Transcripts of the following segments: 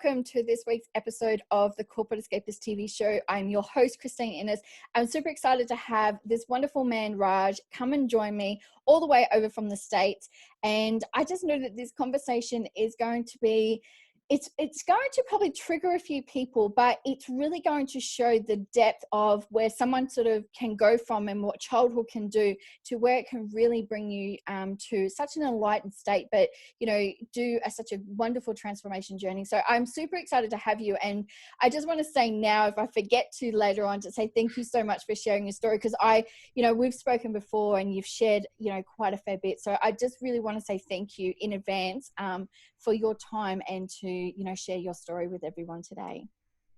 welcome to this week's episode of the Corporate Escapists TV show. I'm your host, Christine Innes. I'm super excited to have this wonderful man, Raj, come and join me all the way over from the States. And I just know that this conversation is going to be, it's going to probably trigger a few people, but it's really going to show the depth of where someone sort of can go from and what childhood can do to where it can really bring you to such an enlightened state, but, you know, do such a wonderful transformation journey. So I'm super excited to have you. And I just want to say now, if I forget to later on, to say thank you so much for sharing your story, because we've spoken before and you've shared, quite a fair bit. So I just really want to say thank you in advance for your time and to, share your story with everyone today.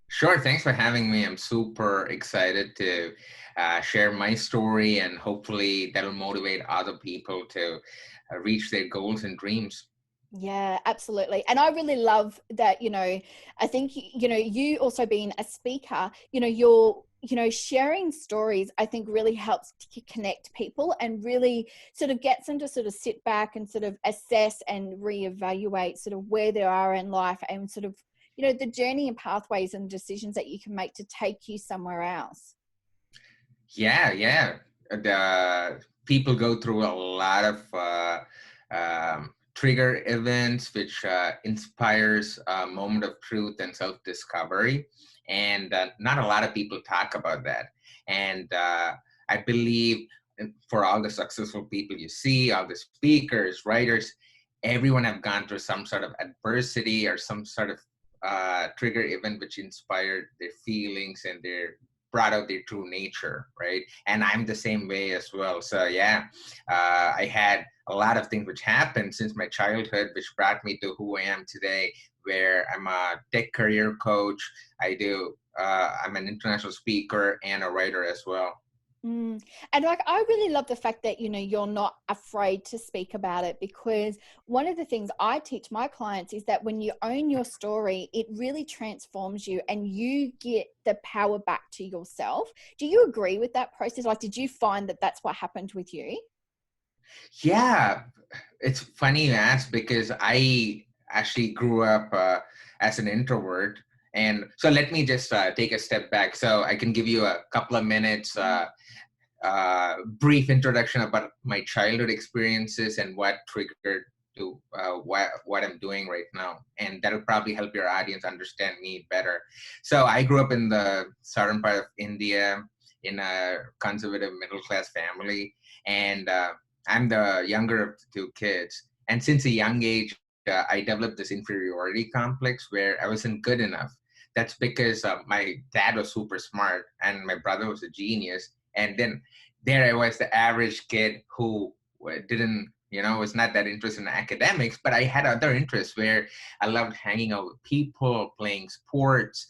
Sure. Thanks for having me. I'm super excited to share my story, and hopefully that'll motivate other people to reach their goals and dreams. Yeah, absolutely. And I really love that, I think, you also being a speaker, you're sharing stories, I think really helps to connect people and really sort of gets them to sort of sit back and sort of assess and reevaluate sort of where they are in life and sort of, the journey and pathways and decisions that you can make to take you somewhere else. Yeah. The people go through a lot of trigger events, which inspires a moment of truth and self-discovery. And not a lot of people talk about that. And I believe for all the successful people you see, all the speakers, writers, everyone have gone through some sort of adversity or some sort of trigger event which inspired their feelings and brought out their true nature, right? And I'm the same way as well. So yeah, I had a lot of things which happened since my childhood, which brought me to who I am today, where I'm a tech career coach. I'm an international speaker and a writer as well. And I really love the fact that, you're not afraid to speak about it, because one of the things I teach my clients is that when you own your story, it really transforms you and you get the power back to yourself. Do you agree with that process? Like, did you find that that's what happened with you? Yeah, it's funny you ask, because I actually grew up as an introvert. And so let me just take a step back so I can give you a couple of minutes brief introduction about my childhood experiences and what triggered to what I'm doing right now. And that'll probably help your audience understand me better. So I grew up in the southern part of India in a conservative middle-class family. And I'm the younger of the two kids. And since a young age, I developed this inferiority complex where I wasn't good enough. That's because my dad was super smart and my brother was a genius. And then there I was, the average kid who didn't, was not that interested in academics, but I had other interests where I loved hanging out with people, playing sports,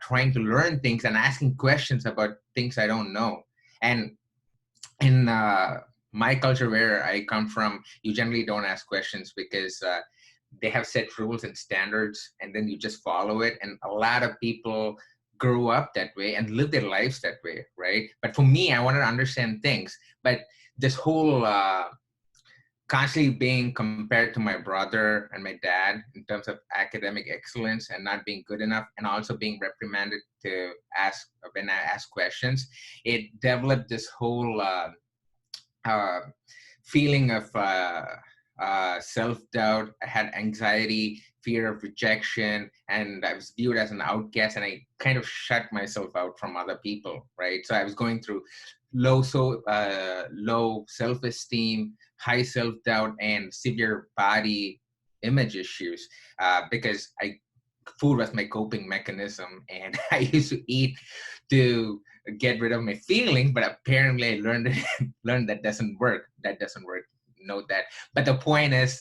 trying to learn things and asking questions about things I don't know. And in my culture where I come from, you generally don't ask questions because they have set rules and standards, and then you just follow it. And a lot of people grow up that way and live their lives that way, right? But for me, I wanted to understand things. But this whole constantly being compared to my brother and my dad in terms of academic excellence and not being good enough, and also being reprimanded to ask when I ask questions, it developed this whole feeling of self-doubt. I had anxiety, fear of rejection, and I was viewed as an outcast, and I kind of shut myself out from other people, right? So I was going through low self-esteem, high self-doubt, and severe body image issues because food was my coping mechanism, and I used to eat to get rid of my feelings, but apparently I learned that doesn't work. Note that. But the point is,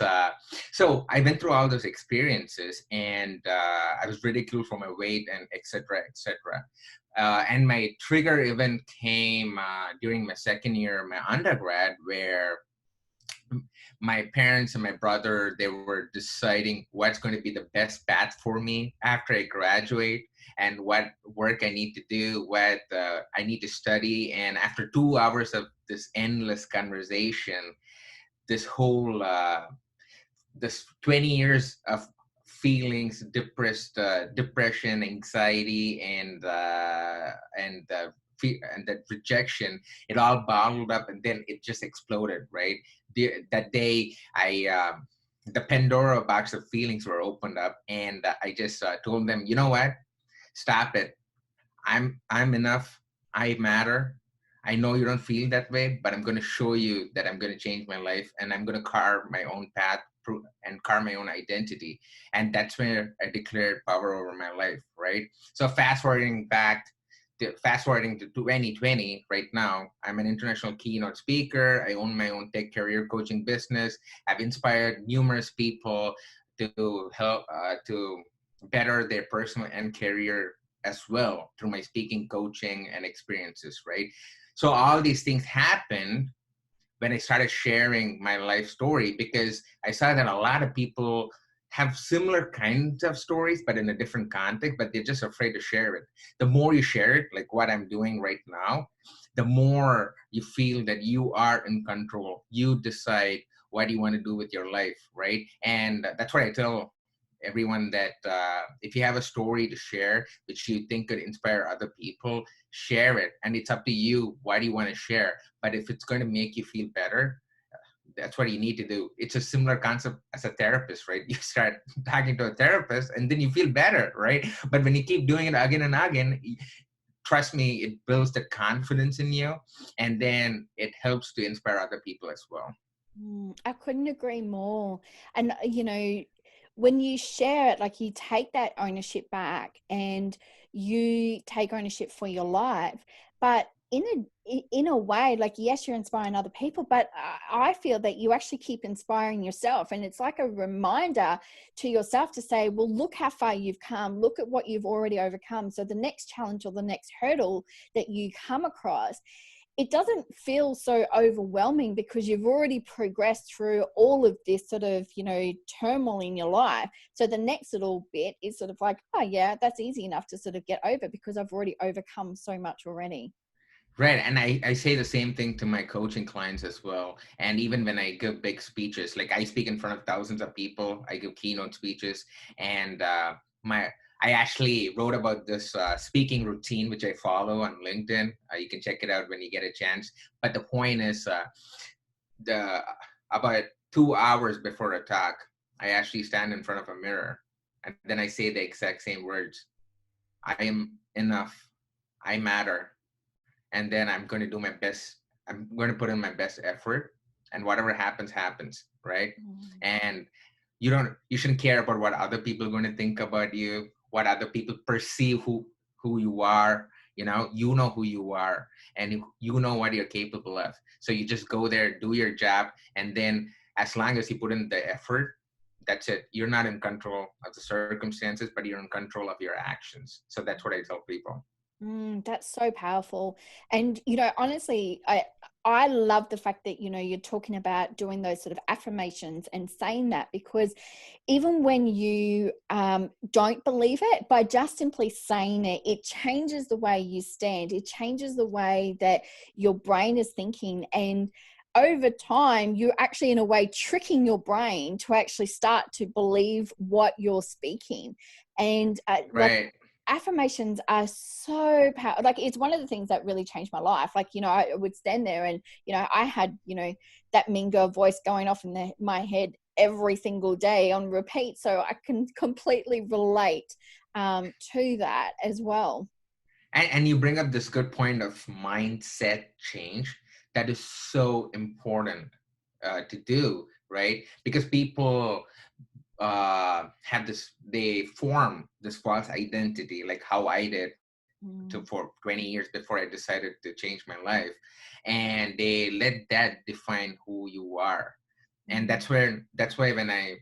so I went through all those experiences, and I was ridiculed for my weight, and et cetera, et cetera. And my trigger event came during my second year of my undergrad, where my parents and my brother, they were deciding what's going to be the best path for me after I graduate and what work I need to do, what I need to study. And after 2 hours of this endless conversation, this whole, this 20 years of feelings, depression, anxiety, and that rejection, it all bottled up, and then it just exploded, right? That day, the Pandora box of feelings were opened up, and I just told them, you know what? Stop it. I'm enough. I matter. I know you don't feel that way, but I'm going to show you that I'm going to change my life, and I'm going to carve my own path and carve my own identity. And that's where I declared power over my life, right? So fast forwarding to 2020 right now, I'm an international keynote speaker. I own my own tech career coaching business. I've inspired numerous people to help to better their personal and career as well through my speaking, coaching, and experiences, right? So all these things happened when I started sharing my life story, because I saw that a lot of people have similar kinds of stories, but in a different context, but they're just afraid to share it. The more you share it, like what I'm doing right now, the more you feel that you are in control. You decide what you want to do with your life, right? And that's what I tell everyone, that if you have a story to share which you think could inspire other people, share it. And it's up to you, why do you want to share? But if it's going to make you feel better, that's what you need to do. It's a similar concept as a therapist, right? You start talking to a therapist and then you feel better, right? But when you keep doing it again and again, trust me, it builds the confidence in you, and then it helps to inspire other people as well. I couldn't agree more. And, when you share it, like you take that ownership back and you take ownership for your life. But in a way, like, yes, you're inspiring other people, but I feel that you actually keep inspiring yourself. And it's like a reminder to yourself to say, well, look how far you've come. Look at what you've already overcome. So the next challenge or the next hurdle that you come across, it doesn't feel so overwhelming because you've already progressed through all of this sort of, turmoil in your life. So the next little bit is sort of like, oh yeah, that's easy enough to sort of get over because I've already overcome so much already. Right. And I say the same thing to my coaching clients as well. And even when I give big speeches, like I speak in front of thousands of people, I give keynote speeches, and I actually wrote about this speaking routine, which I follow on LinkedIn. You can check it out when you get a chance. But the point is, the about 2 hours before a talk, I actually stand in front of a mirror, and then I say the exact same words. I am enough. I matter. And then I'm going to do my best. I'm going to put in my best effort, and whatever happens, happens, right? And you shouldn't care about what other people are going to think about you, what other people perceive who you are. You know who you are, and you know what you're capable of. So you just go there, do your job, and then as long as you put in the effort, that's it. You're not in control of the circumstances, but you're in control of your actions. So that's what I tell people. That's so powerful. And, honestly, I love the fact that, you're talking about doing those sort of affirmations and saying that, because even when you don't believe it, by just simply saying it, it changes the way you stand. It changes the way that your brain is thinking. And over time, you're actually in a way tricking your brain to actually start to believe what you're speaking. And Right. affirmations are so powerful. Like, it's one of the things that really changed my life. Like, I would stand there and, I had, that mean girl voice going off in my head every single day on repeat. So I can completely relate to that as well. And you bring up this good point of mindset change that is so important to do, right? Because people they form this false identity, like how I did for 20 years before I decided to change my life. And they let that define who you are. And that's why when I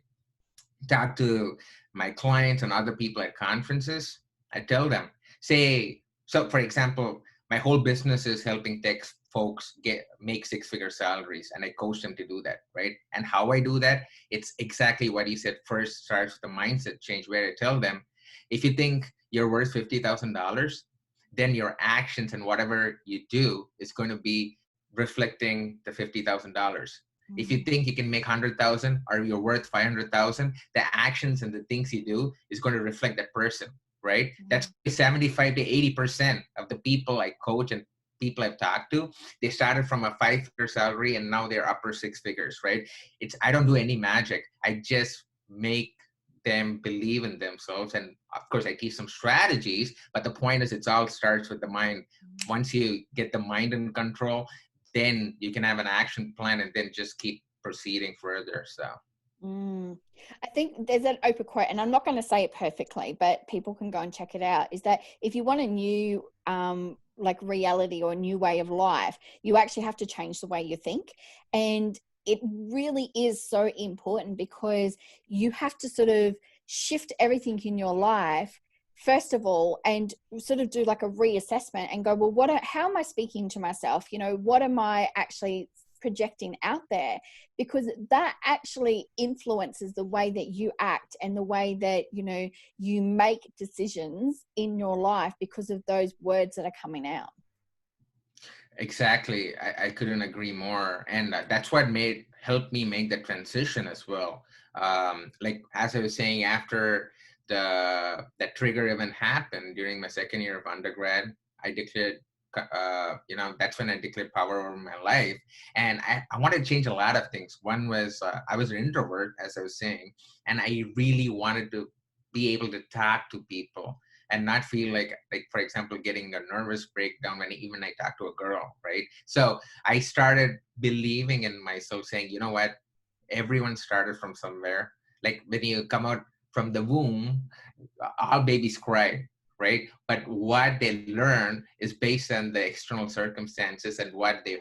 talk to my clients and other people at conferences, I tell them, so for example, my whole business is helping tech folks make six-figure salaries, and I coach them to do that, right? And how I do that, it's exactly what you said. First starts with the mindset change, where I tell them, if you think you're worth $50,000, then your actions and whatever you do is going to be reflecting the $50,000. If you think you can make 100,000 or you're worth 500,000, the actions and the things you do is going to reflect that person, right? That's 75 to 80% of the people I coach and people I've talked to. They started from a 5-figure salary and now they're upper 6 figures, right? I don't do any magic. I just make them believe in themselves. And of course, I teach some strategies, but the point is, it all starts with the mind. Once you get the mind in control, then you can have an action plan and then just keep proceeding further. So I think there's an open quote, and I'm not going to say it perfectly, but people can go and check it out, is that if you want a new like reality or a new way of life, you actually have to change the way you think. And it really is so important, because you have to sort of shift everything in your life first of all, and sort of do like a reassessment and go, well, how am I speaking to myself? What am I actually projecting out there? Because that actually influences the way that you act and the way that, you make decisions in your life because of those words that are coming out. Exactly. I couldn't agree more. And that's what helped me make the transition as well. Like, as I was saying, after that trigger event happened during my second year of undergrad, I declared, that's when I declared power over my life. And I wanted to change a lot of things. One was, I was an introvert, as I was saying, and I really wanted to be able to talk to people and not feel like, for example, getting a nervous breakdown when even I talk to a girl, right? So I started believing in myself, saying, you know what, everyone started from somewhere. Like, when you come out from the womb, all babies cry, right? But what they learn is based on the external circumstances and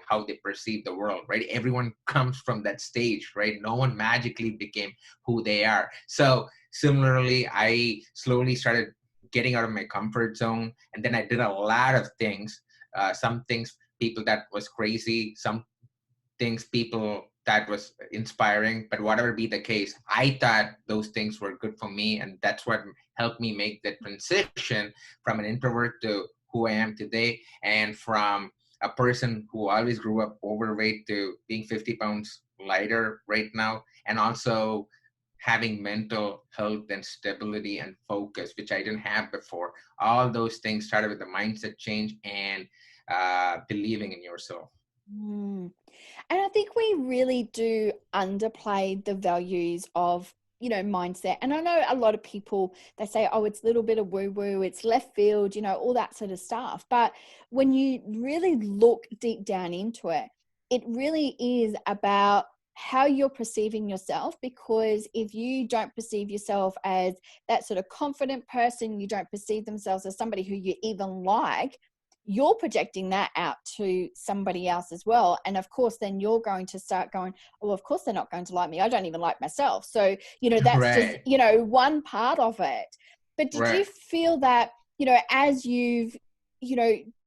how they perceive the world, right? Everyone comes from that stage, right? No one magically became who they are. So similarly, I slowly started getting out of my comfort zone, and then I did a lot of things. Some things people that was crazy, some things people that was inspiring, but whatever be the case, I thought those things were good for me, and that's what helped me make the transition from an introvert to who I am today, and from a person who always grew up overweight to being 50 pounds lighter right now, and also having mental health and stability and focus, which I didn't have before. All those things started with a mindset change and believing in yourself. And I think we really do underplay the values of, mindset. And I know a lot of people, they say, oh, it's a little bit of woo-woo, it's left field, all that sort of stuff. But when you really look deep down into it, it really is about how you're perceiving yourself. Because if you don't perceive yourself as that sort of confident person, you don't perceive themselves as somebody who you even like, you're projecting that out to somebody else as well. And of course, then you're going to start going, oh, of course they're not going to like me. I don't even like myself. So, that's just, Right. One part of it. But did you Right. feel that, as you've,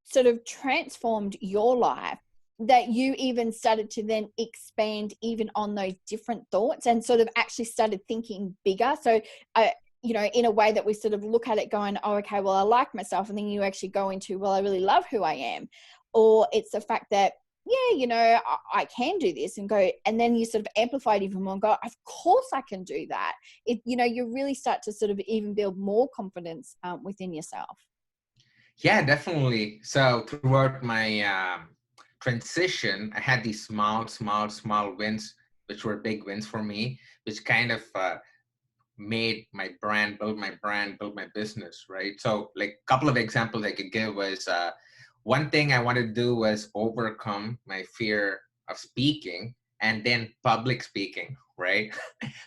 sort of transformed your life, that you even started to then expand even on those different thoughts and sort of actually started thinking bigger? So, in a way that we sort of look at it going, oh, okay, well, I like myself. And then you actually go into, well, I really love who I am. Or it's the fact that, yeah, I can do this, and go, and then you sort of amplify it even more and go, of course I can do that. You really start to sort of even build more confidence within yourself. Yeah, definitely. So throughout my transition, I had these small wins, which were big wins for me, which kind of made my brand, build my business, right? So, like, a couple of examples I could give was, one thing I wanted to do was overcome my fear of speaking and then public speaking, right?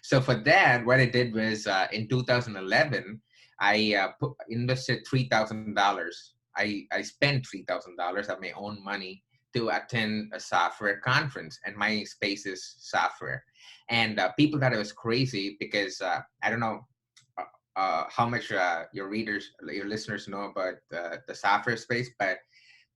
So for that, what I did was, in 2011, I invested $3,000. I spent $3,000 of my own money to attend a software conference, and my space is software. And people thought it was crazy because I don't know how much your listeners know about the software space, but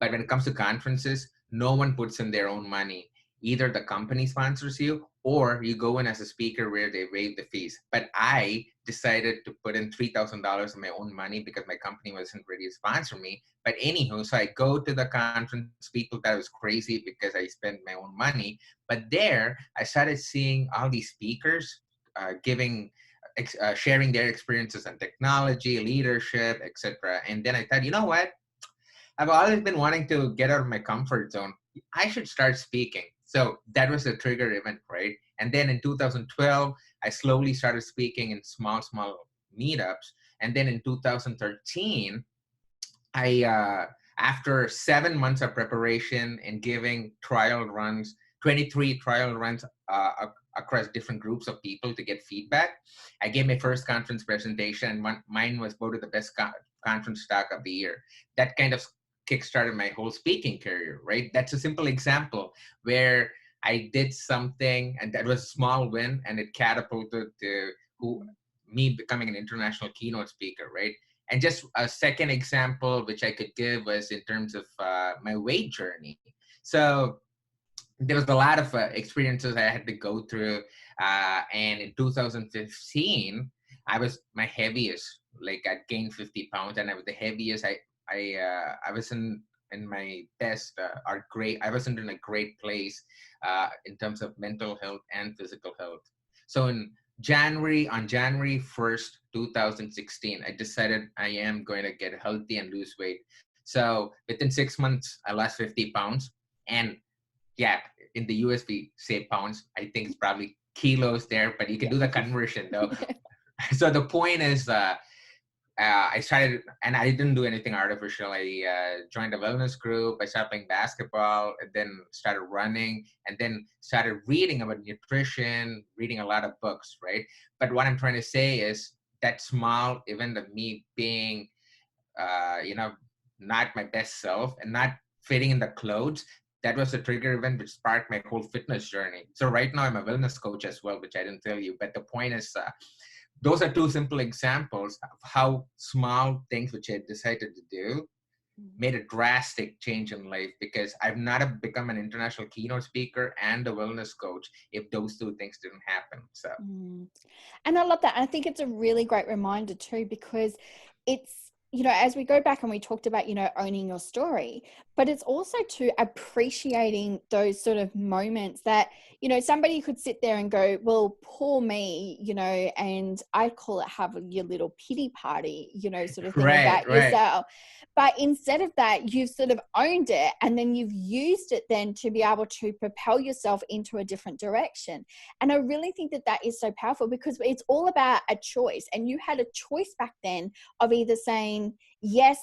when it comes to conferences, no one puts in their own money. either the company sponsors you or you go in as a speaker where they waive the fees. But I decided to put in $3,000 of my own money because my company wasn't ready to sponsor me. But anywho, so I go to the conference. People thought I was crazy because I spent my own money. But there, I started seeing all these speakers sharing their experiences on technology, leadership, etc. And then I thought, you know what? I've always been wanting to get out of my comfort zone. I should start speaking. So that was the trigger event, right? And then in 2012, I slowly started speaking in small meetups. And then in 2013, after 7 months of preparation and giving trial runs, 23 trial runs across different groups of people to get feedback, I gave my first conference presentation, and mine was voted the best conference talk of the year. That kind of kickstarted my whole speaking career, right? That's a simple example where I did something, and that was a small win, and it catapulted to me becoming an international keynote speaker, right? And just a second example, which I could give, was in terms of my weight journey. So there was a lot of experiences I had to go through. And in 2015, I was my heaviest. Like I gained 50 pounds, and I was the heaviest. I was in my best or great. I wasn't in a great place in terms of mental health and physical health. So on January 1st, 2016, I decided I am going to get healthy and lose weight. So within 6 months, I lost 50 pounds. And yeah, in the US, we say pounds. I think it's probably kilos there, but you can do the conversion though. So the point is, I started, and I didn't do anything artificial. I joined a wellness group. I started playing basketball, and then started running, and then started reading about nutrition, reading a lot of books, right? But what I'm trying to say is that small event of me being, not my best self and not fitting in the clothes, that was a trigger event which sparked my whole fitness journey. So right now I'm a wellness coach as well, which I didn't tell you. But the point is, those are two simple examples of how small things which I decided to do made a drastic change in life, because I've not become an international keynote speaker and a wellness coach if those two things didn't happen. So, and I love that. And I think it's a really great reminder too, because it's, as we go back and we talked about, owning your story, but it's also to appreciating those sort of moments that, somebody could sit there and go, well, poor me, and I call it have your little pity party, sort of thing about yourself. But instead of that, you've sort of owned it, and then you've used it then to be able to propel yourself into a different direction. And I really think that that is so powerful, because it's all about a choice. And you had a choice back then of either saying, yes,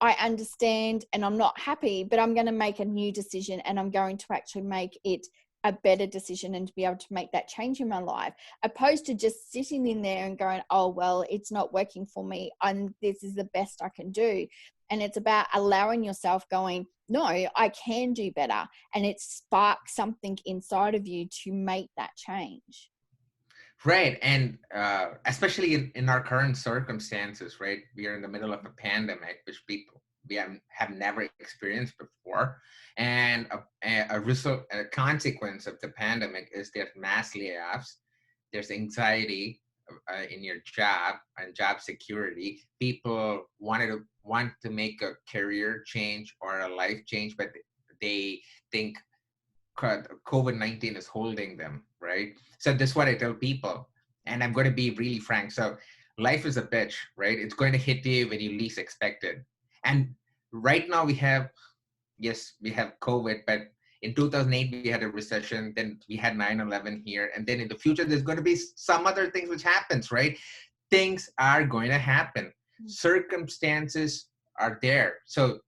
I understand and I'm not happy, but I'm going to make a new decision, and I'm going to actually make it a better decision and to be able to make that change in my life, opposed to just sitting in there and going, oh, well, it's not working for me, and this is the best I can do. And it's about allowing yourself going, no, I can do better. And it sparks something inside of you to make that change. Right. And especially in our current circumstances, right? We are in the middle of a pandemic, which we have never experienced before. And a consequence of the pandemic is there's mass layoffs, there's anxiety in your job and job security. People want to make a career change or a life change, but they think COVID-19 is holding them, right? So this is what I tell people, and I'm going to be really frank. So life is a bitch, right? It's going to hit you when you least expect it. And right now we have COVID, but in 2008 we had a recession, then we had 9/11 here, and then in the future there's going to be some other things which happens, right? Things are going to happen. Circumstances are there. So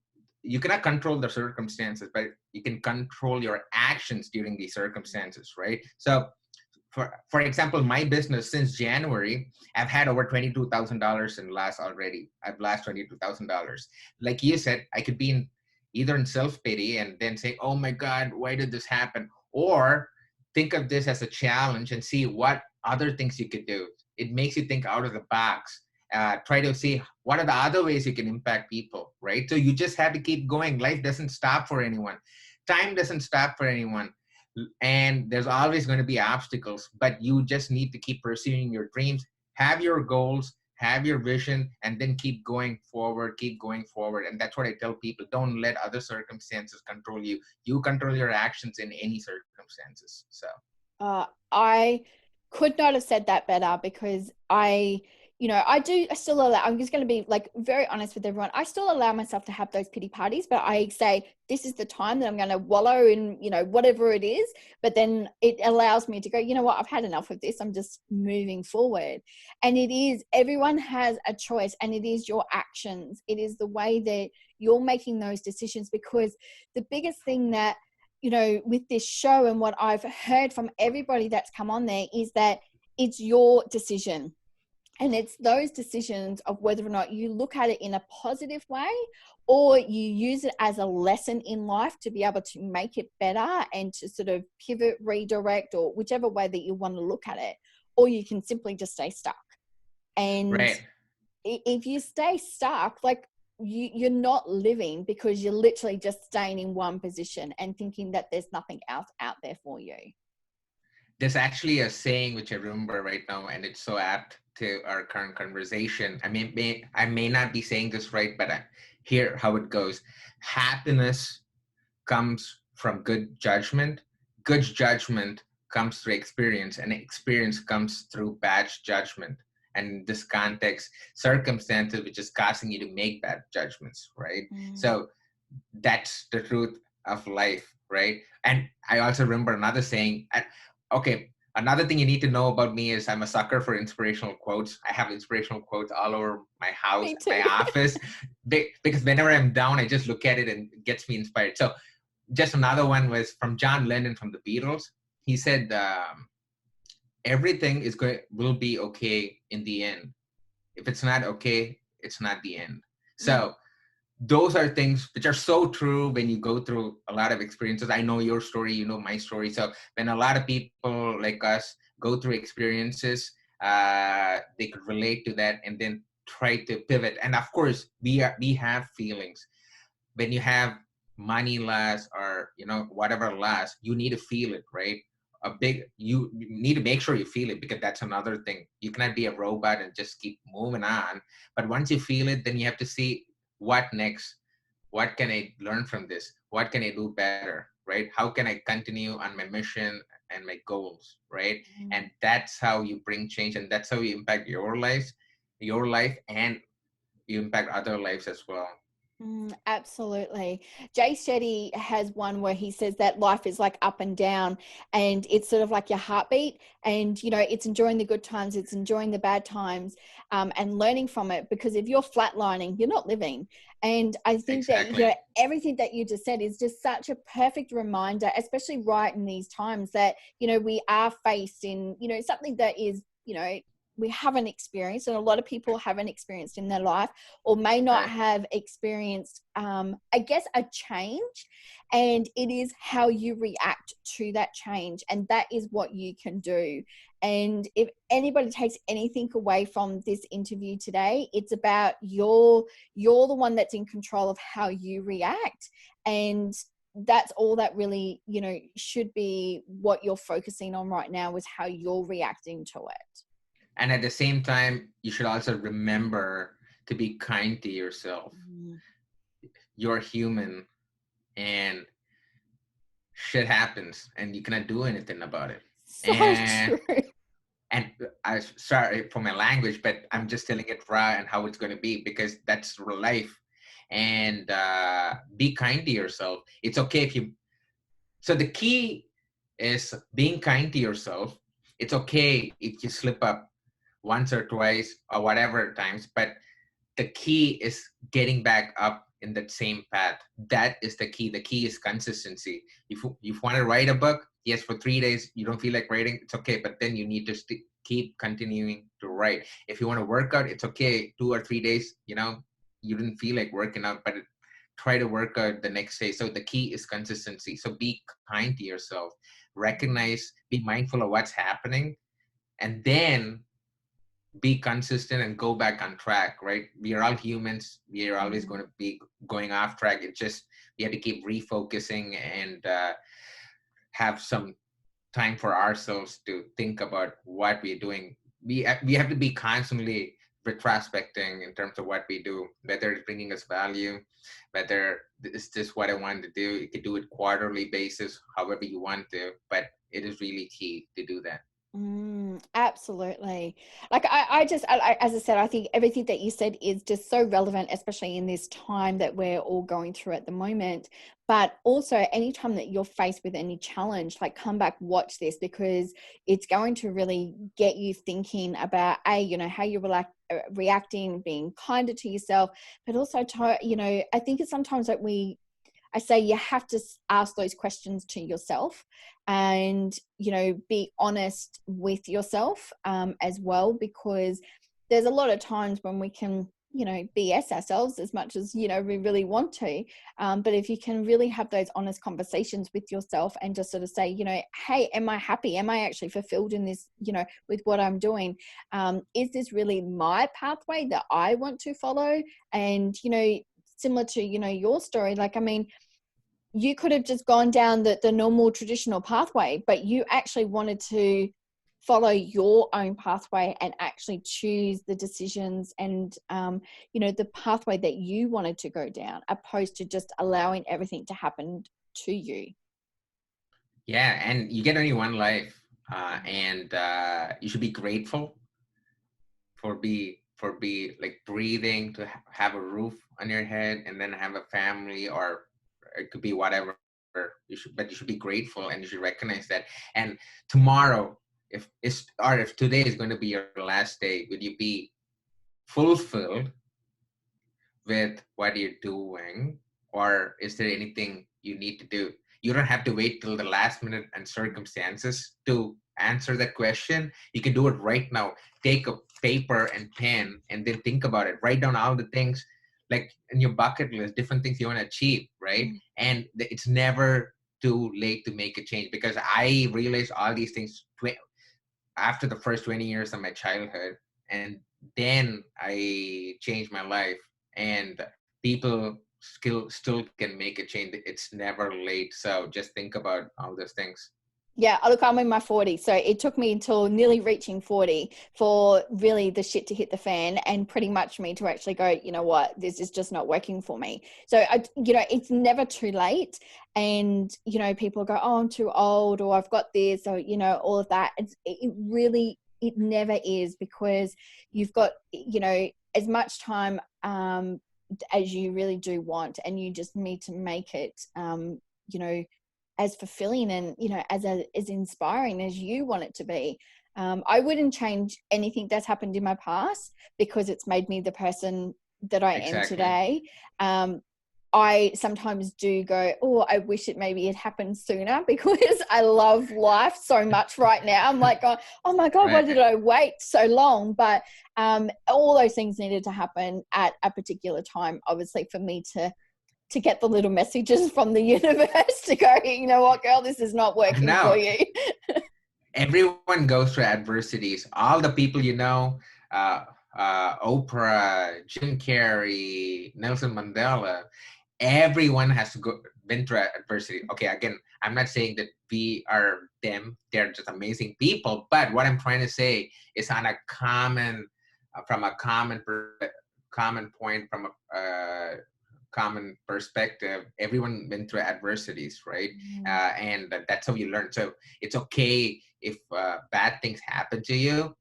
you cannot control the circumstances, but you can control your actions during these circumstances, right? So for example, my business since January, I've had over $22,000 in loss already. I've lost $22,000. Like you said, I could be either in self-pity and then say, oh my God, why did this happen? Or think of this as a challenge and see what other things you could do. It makes you think out of the box. Try to see what are the other ways you can impact people, right? So you just have to keep going. Life doesn't stop for anyone. Time doesn't stop for anyone. and there's always going to be obstacles, but you just need to keep pursuing your dreams, have your goals, have your vision, and then keep going forward, keep going forward. And that's what I tell people. Don't let other circumstances control you. You control your actions in any circumstances. So I could not have said that better, because I still allow, I'm just going to be like very honest with everyone. I still allow myself to have those pity parties, but I say, this is the time that I'm going to wallow in, whatever it is. But then it allows me to go, you know what, I've had enough of this. I'm just moving forward. And everyone has a choice, and it is your actions. It is the way that you're making those decisions, because the biggest thing that, with this show and what I've heard from everybody that's come on there is that it's your decision. And it's those decisions of whether or not you look at it in a positive way, or you use it as a lesson in life to be able to make it better and to sort of pivot, redirect, or whichever way that you want to look at it. Or you can simply just stay stuck. And right. If you stay stuck, like you're not living, because you're literally just staying in one position and thinking that there's nothing else out there for you. There's actually a saying which I remember right now, and it's so apt to our current conversation. I may not be saying this right, but hear how it goes. Happiness comes from good judgment. Good judgment comes through experience, and experience comes through bad judgment. And in this context, circumstances which is causing you to make bad judgments, right? So that's the truth of life, right? And I also remember another saying. Okay, another thing you need to know about me is I'm a sucker for inspirational quotes. I have inspirational quotes all over my house, my office, because whenever I'm down, I just look at it and it gets me inspired. So just another one was from John Lennon from the Beatles. He said, everything will be okay in the end. If it's not okay, it's not the end. So those are things which are so true when you go through a lot of experiences. I know your story, you know my story. So when a lot of people like us go through experiences, they could relate to that and then try to pivot. And of course, we have feelings. When you have money loss or whatever loss, you need to feel it, right? You need to make sure you feel it, because that's another thing. You cannot be a robot and just keep moving on. But once you feel it, then you have to see, what next? What can I learn from this? What can I do better, right? How can I continue on my mission and my goals, right? And that's how you bring change, and that's how you impact your life, and you impact other lives as well. Absolutely. Jay Shetty has one where he says that life is like up and down, and it's sort of like your heartbeat, and it's enjoying the good times, it's enjoying the bad times, and learning from it, because if you're flatlining, you're not living. And I think Exactly. that everything that you just said is just such a perfect reminder, especially right in these times, that we are faced in something that is we haven't experienced, and a lot of people haven't experienced in their life, or may not have experienced, I guess, a change. And it is how you react to that change, and that is what you can do. And if anybody takes anything away from this interview today, it's about you're the one that's in control of how you react. And that's all that really should be what you're focusing on right now, is how you're reacting to it. And at the same time, you should also remember to be kind to yourself. You're human, and shit happens, and you cannot do anything about it. So true. And I'm sorry for my language, but I'm just telling it raw and how it's going to be, because that's real life. And be kind to yourself. It's okay if you. So the key is being kind to yourself. It's okay if you slip up once or twice or whatever times, but the key is getting back up in that same path. That is the key. The key is consistency. If you want to write a book, yes, for 3 days you don't feel like writing, it's okay, but then you need to keep continuing to write. If you want to work out, it's okay, 2 or 3 days you didn't feel like working out, but try to work out the next day. So the key is consistency. So be kind to yourself, recognize, be mindful of what's happening, and then be consistent and go back on track, right? We are all humans. We are always going to be going off track. It's just, we have to keep refocusing and have some time for ourselves to think about what we're doing. We have to be constantly retrospecting in terms of what we do, whether it's bringing us value, whether is this what I want to do. You could do it quarterly basis, however you want to, but it is really key to do that. Absolutely. Like as I said, I think everything that you said is just so relevant, especially in this time that we're all going through at the moment. But also anytime that you're faced with any challenge, like come back, watch this, because it's going to really get you thinking about, how you're reacting, being kinder to yourself, but also, I think it's sometimes that I say you have to ask those questions to yourself and, be honest with yourself as well, because there's a lot of times when we can, BS ourselves as much as, we really want to. But if you can really have those honest conversations with yourself and just sort of say, hey, am I happy? Am I actually fulfilled in this, with what I'm doing? Is this really my pathway that I want to follow? And, similar to, your story, you could have just gone down the normal traditional pathway, but you actually wanted to follow your own pathway and actually choose the decisions and, the pathway that you wanted to go down, opposed to just allowing everything to happen to you. Yeah, and you get only one life, and you should be grateful for like breathing, to have a roof on your head, and then have a family, or it could be whatever. But you should be grateful, and you should recognize that. And tomorrow, if today is going to be your last day, would you be fulfilled with what you're doing, or is there anything you need to do? You don't have to wait till the last minute and circumstances to answer that question. You can do it right now. Take a paper and pen and then think about it. Write down all the things, like in your bucket list, different things you want to achieve, right? And it's never too late to make a change, because I realized all these things after the first 20 years of my childhood, and then I changed my life. And people still can make a change. It's never late. So just think about all those things. Yeah, look, I'm in my 40s, so it took me until nearly reaching 40 for really the shit to hit the fan, and pretty much me to actually go, you know what, this is just not working for me. So it's never too late. And people go, oh, I'm too old, or I've got this, or all of that. It never is, because you've got as much time as you really do want, and you just need to make it as fulfilling and as inspiring as you want it to be. I wouldn't change anything that's happened in my past, because it's made me the person that I am today. I sometimes do go, oh, I wish it maybe had happened sooner, because I love life so much right now. I'm like, oh my God, why did I wait so long? But all those things needed to happen at a particular time, obviously, for me to get the little messages from the universe to go, you know what, girl, this is not working for you. Everyone goes through adversities. All the people Oprah, Jim Carrey, Nelson Mandela, everyone has been through adversity. Okay, again, I'm not saying that we are them. They're just amazing people. But what I'm trying to say is on a common point, from a common perspective, everyone been through adversities, right? And that's how you learn. So it's okay if bad things happen to you.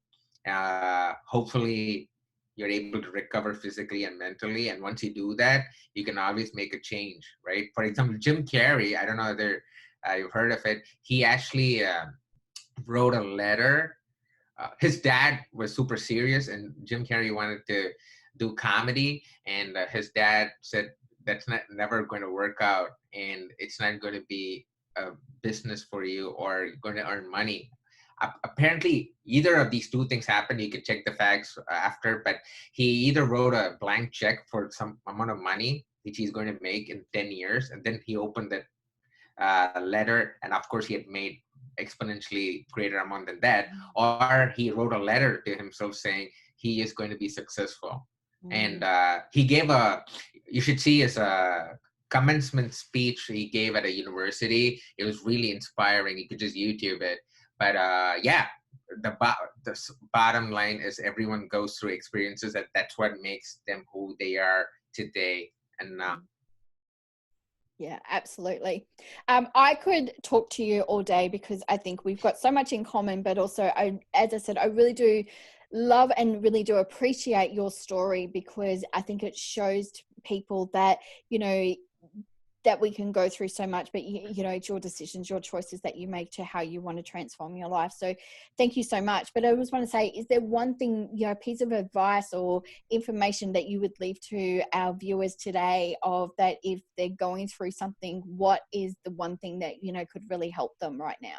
Hopefully you're able to recover physically and mentally, and once you do that, you can always make a change, right? For example, Jim Carrey, I don't know whether you've heard of it. He actually wrote a letter. His dad was super serious, and Jim Carrey wanted to do comedy, and his dad said, that's never going to work out, and it's not going to be a business for you, or going to earn money. Apparently, either of these two things happened. You can check the facts after, but he either wrote a blank check for some amount of money, which he's going to make in 10 years, and then he opened that letter, and of course he had made exponentially greater amount than that, or he wrote a letter to himself saying he is going to be successful. And he gave you should see his commencement speech he gave at a university. It was really inspiring. You could just YouTube it. But yeah, bottom line is everyone goes through experiences that's what makes them who they are today and now. Yeah, absolutely. I could talk to you all day because I think we've got so much in common, but also, as I said, I really do love and really do appreciate your story, because I think it shows people that, that we can go through so much, but it's your decisions, your choices that you make to how you want to transform your life. So thank you so much. But I just want to say, is there one thing, piece of advice or information that you would leave to our viewers today, of that if they're going through something, what is the one thing that, could really help them right now?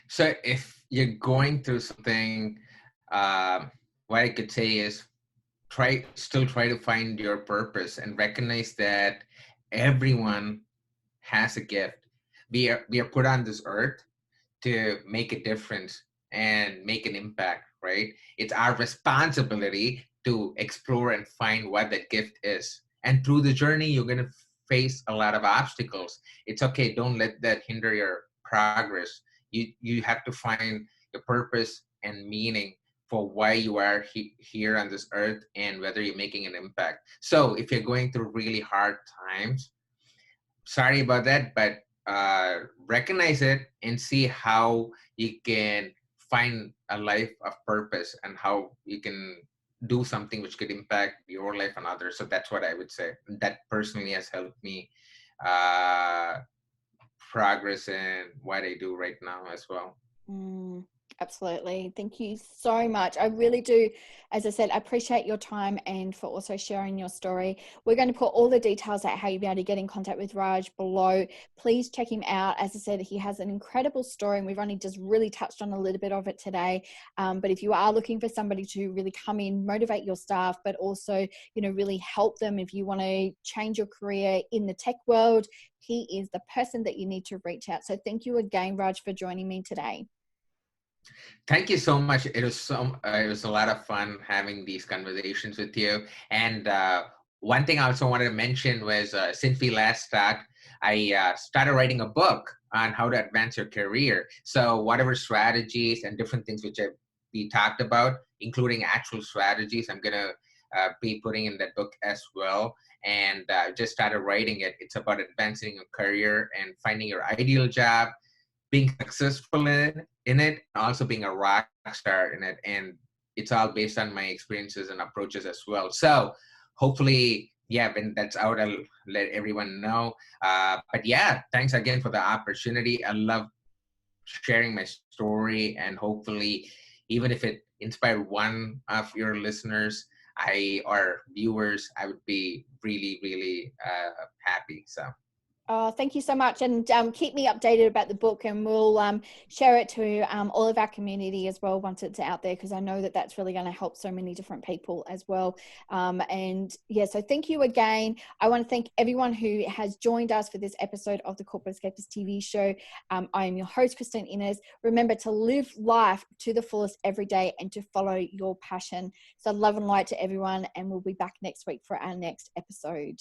So if you're going through something, what I could say is still try to find your purpose and recognize that everyone has a gift. We are put on this earth to make a difference and make an impact, right? It's our responsibility to explore and find what that gift is. And through the journey, you're going to face a lot of obstacles. It's okay. Don't let that hinder your progress. You have to find your purpose and meaning for why you are here on this earth and whether you're making an impact. So if you're going through really hard times, sorry about that, but recognize it and see how you can find a life of purpose and how you can do something which could impact your life and others. So that's what I would say. That personally has helped me uh, progress in what I do right now as well. Absolutely. Thank you so much. I really do, as I said, appreciate your time and for also sharing your story. We're going to put all the details about how you'll be able to get in contact with Raj below. Please check him out. As I said, he has an incredible story, and we've only just really touched on a little bit of it today. But if you are looking for somebody to really come in, motivate your staff, but also, really help them if you want to change your career in the tech world, he is the person that you need to reach out. So thank you again, Raj, for joining me today. Thank you so much. It was a lot of fun having these conversations with you. And one thing I also wanted to mention was since we last talked, I started writing a book on how to advance your career. So whatever strategies and different things which we talked about, including actual strategies, I'm gonna be putting in that book as well. And just started writing it. It's about advancing your career and finding your ideal job, being successful in it, also being a rock star in it. And it's all based on my experiences and approaches as well. So hopefully, yeah, when that's out, I'll let everyone know. But yeah, thanks again for the opportunity. I love sharing my story, and hopefully, even if it inspired one of your listeners, or viewers, I would be really, really happy. So. Oh, thank you so much. And keep me updated about the book, and we'll share it to all of our community as well once it's out there, because I know that that's really going to help so many different people as well. And yeah, so thank you again. I want to thank everyone who has joined us for this episode of the Corporate Escapists TV show. I am your host, Christine Innes. Remember to live life to the fullest every day and to follow your passion. So love and light to everyone, and we'll be back next week for our next episode.